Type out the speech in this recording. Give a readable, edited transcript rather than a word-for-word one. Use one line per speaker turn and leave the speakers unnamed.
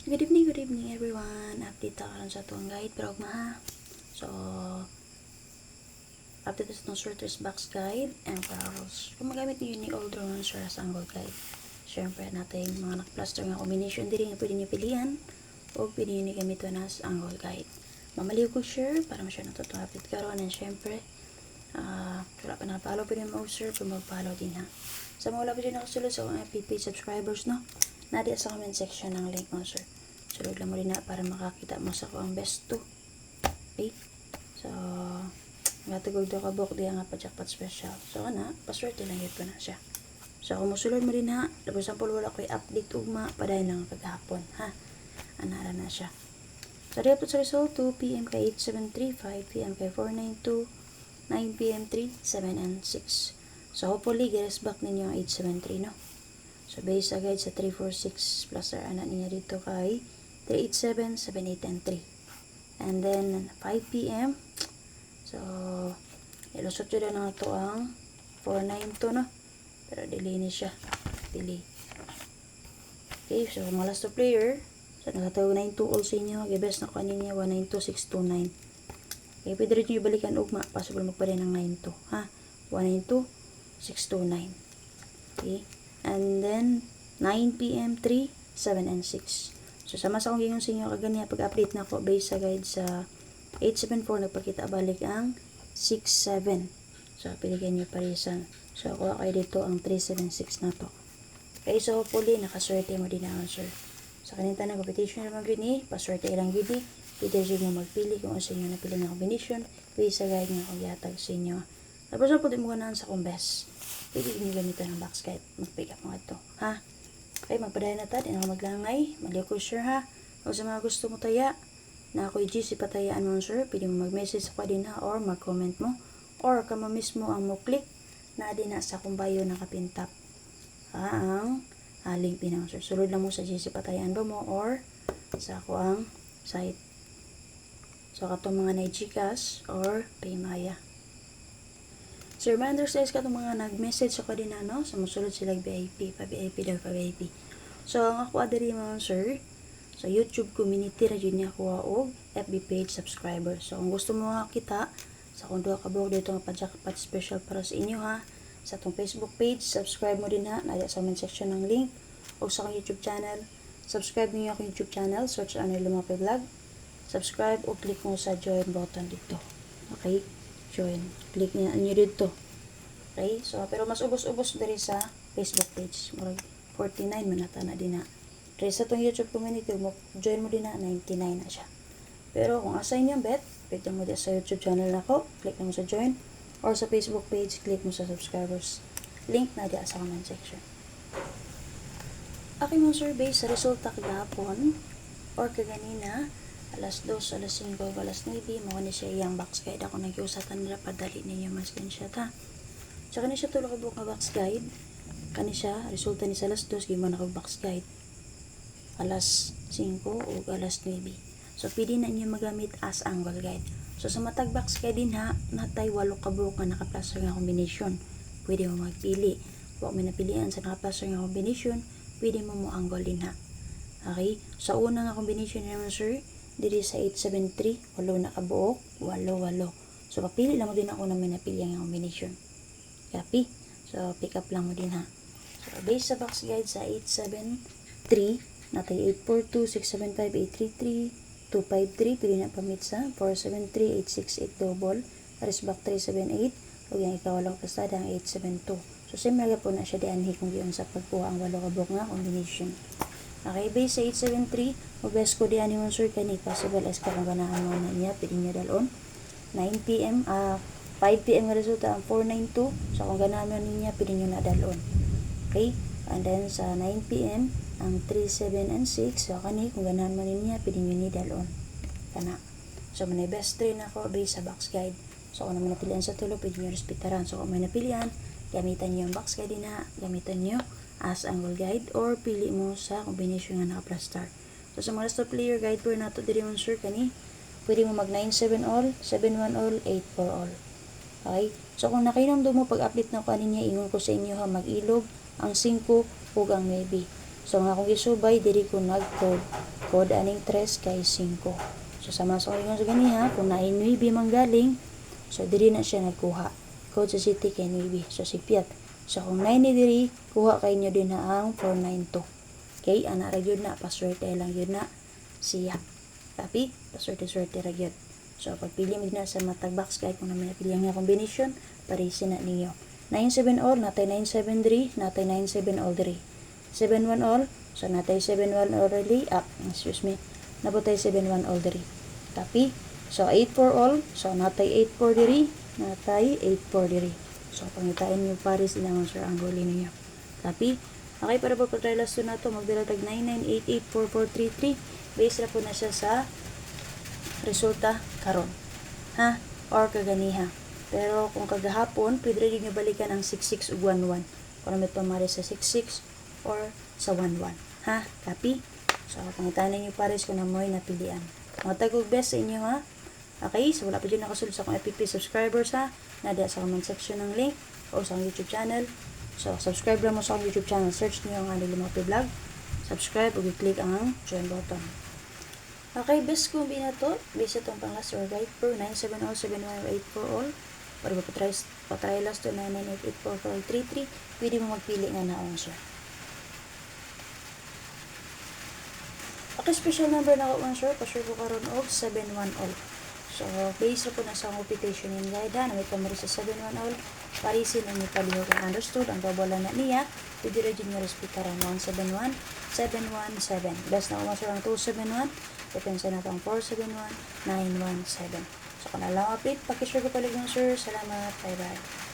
Good evening everyone. Update ta karon sa tuwang guide pero ha. So, update sa itong sorters box guide and parallels. Kung magamit niyo ni old round sa angle guide. Siyempre natin mga naka-plaster nga combination diri nga pwede niyo pilihan o pwede niyo gamiton as angle guide. Mamaliw ko share para masya natutong update karon and siyempre wala pa nakapalo pwede mo observe o mag-follow din ha. Sa mga wala pa dyan nakasulod sa akong FB page subscribers no, nadi sa comment section ng link mo sir. Sulod lang mo rin na para makakita mo sa akong best 2. Okay? So, natugog do ka book diya nga pa jackpot special. So, paswerte lang yun ko na siya. So, kung musulod mo rin ha, for example, wala ko'y update ugma, padayon lang paghapon, ha? Anara na siya. So, dapat sa result, 2 p.m. kay 8735, 5 p.m. kay 492, 9 p.m. 3, 7, and 6. So, hopefully, get back ninyo ang 873, no? So, base agad sa 346 plus our anak niya dito kay 387, 78, and 3. And then, 5 p.m. So, ilusot yun na ito ang 492, no? Pero delay ni siya. Delay. Okay, so, mga last two player. So, nakatawag 92 all sa inyo. Okay, best na kanina 192629. Okay, pwede rin nyo balikan ugma. Possible magpare ng 92. Ha? 192629. Okay. And then, 9 p.m. 3, 7, and 6. So, sama sa akong gingon sa inyo kagani pag-update na ako based sa guide sa 874 nagpakita balik ang 67. So, pilihan nyo parisan. So, ako kayo dito ang 376 na to. Okay, so hopefully nakaswerte mo din ako sir. Sa kanita na competition naman gini, paswerte ilang gini. Pwede rin mo magpili kung ano sa inyo napili na combination. Based sa guide nga akong yatag sa inyo. Tapos na po din mo ganahan sa akong best. Pwede din gamitin ang box guide. Mag-pick up mo ito. Ha? Okay, magpadayan na ta. Di na ako maglangay. Mali ako sure ha. Kung sa mga gusto mo taya, na ako'y GC patayaan mo sir, pwede mo mag-message sa din ha or mag-comment mo. Or kamo mismo ang mo click na din na sa akong bio nakapintap. Ang link din sir. Sulod lang mo sa GC patayaan ba mo or sa ako ang site. So, katong mga na-Gcash or Paymaya. So, reminder guys, katong mga nag-message ako din no? So, musulod sila VIP, pa-VIP daw, pa-VIP. So, ang ako adiri mo sir, so, YouTube community ra yun niya kuha og FB page subscriber. So, kung gusto mo kita, sa kung doon kabog dito nga pa-jackpot special para sa inyo ha, sa itong Facebook page, subscribe mo din ha, nada sa comment section ng link, o sa akong YouTube channel, subscribe niyo akong YouTube channel, search Arnel Lumape Vlog, subscribe o click mo sa join button dito. Okay? Join. Click niyo dito. Okay? So, pero mas ubos-ubos dari sa Facebook page. Murag 49 manata na din na. Dari sa itong YouTube community, join mo din na 99 na siya. Pero kung assign yung bet, click mo din sa YouTube channel na ko, click mo sa join, or sa Facebook page, click mo sa subscribers. Link na diya sa comment section. Aking mong survey sa resulta kagahapon or kaganina, alas 2, alas 5, alas 9, mga ni siya iyang box guide. Ako nag-iusatan nila, padali ninyo mas screenshot ha. So, kani siya tulog kabuk na box guide. Kani siya, resulta ni sa alas 2, gimana ko box guide. Alas 5 o alas 9. So, pwede na inyo magamit as angle guide. So, sa matag box guide din ha, natay 8 kabuk na naka-plaster nga combination. Pwede mo magpili. Huwag may napilian sa naka-plaster nga combination, pwede mo angle din ha. Okay? Sa una nga combination naman sir, diri sa 873, 8 na kabuok, 8. So, papili lang mo din ako na may napili ang combination. Copy? So, pick up lang mo din ha. So, base sa box guide sa 873, natay 842, 675, 833, 253, pili na pamit sa 473, 868 double, pares back 378, o yung ikawalang pasada ang 872. So, same lagi po na siya dianhi kung diyon sa pagkuha ang 8 kabuok nga combination. Okay, base sa 873, best ko diyan yung sir kani possible as kung ganahan mo na niya, pwede niya dalon. 9 p.m., 5 p.m. nga resulta ang 492, so kung ganahan mo niya, pwede niyo na dalon. Okay, and then sa 9 p.m., ang 3, 7, and 6, so kani, kung ganahan mo niya, pwede niyo ni dalon. Kana. So, may best 3 na ako base sa box guide. So, kung naman napilihan sa tulo, pwede niyo respetaran. So, kung may napilihan, gamitan niyo yung box guide na, gamitan niyo as angle guide or pili mo sa combination nga naka-plaster. So, sa mga last player guide po nato diri mo sir kani, pwede mo mag 9-7 all, 7-1 all, 8-4 all. Okay? So, kung nakinomdo mo pag-update na ko niya, ingon ko sa inyo ha, mag-ilog ang 5 ug ang maybe. So, nga kung isubay, diri ko nag-code Kod aning 3 kay 5. So sama sa ingon sa ganiha kung naay 9 manggaling, so diri na siya nagkuha. Code sa city kay 9. So sipiat. So kung 9 ni diri, kuha kay nyo din na ang 492. Okay, ana ra gyud na paswerte lang gyud na siya. Tapi paswerte-swerte ra gyud. So pagpili mo na sa matag box kay kung naman napili nga combination, parisin na ninyo. 97 all, natay 973, natay 97 all diri. 71 all, so natay 71 all diri. Excuse me. Nabutay 71 all diri. Tapi so 84 all, so natay 84 diri, natay 84 diri. So pangitain niyo pares ilang sir ang huli niyo. Tapi okay, para po try last na to, magdala tag 9988443. Base na po na siya sa resulta karon. Ha? Or kaganiha. Pero kung kagahapon, pwede rin nyo balikan ang 66 ug 11. Kung may pamari sa 66 or sa 11. Ha? Copy? So, pangitanan nyo pares kung namoy napilian. Mga tagog best sa inyo ha. Okay, so wala pa dyan nakasulod sa akong FPP subscribers ha. Nada sa comment section ng link o sa YouTube channel. So, subscribe lang mo sa akong YouTube channel. Search niyo ang Andy Limape Vlog. Subscribe o i-click ang join button. Okay, best kung binato. Base itong pang last or right for 9707184 all. Para ba patry last to 9988433. Pwede mo magpili nga na answer. Okay, special number na ako answer. Pa-sure ko karon og 71 all. So, based na po na sa computation yung guide na may pamari sa 71 all. Parisin ang ipaliho kung understood. Ang babala na niya, pwede rin yung respetaran 171, 717. Best na ako ang 271. Depensa na itong 471, 917. So, kung alam update, pakishare ko palig yung sir. Salamat. Bye-bye.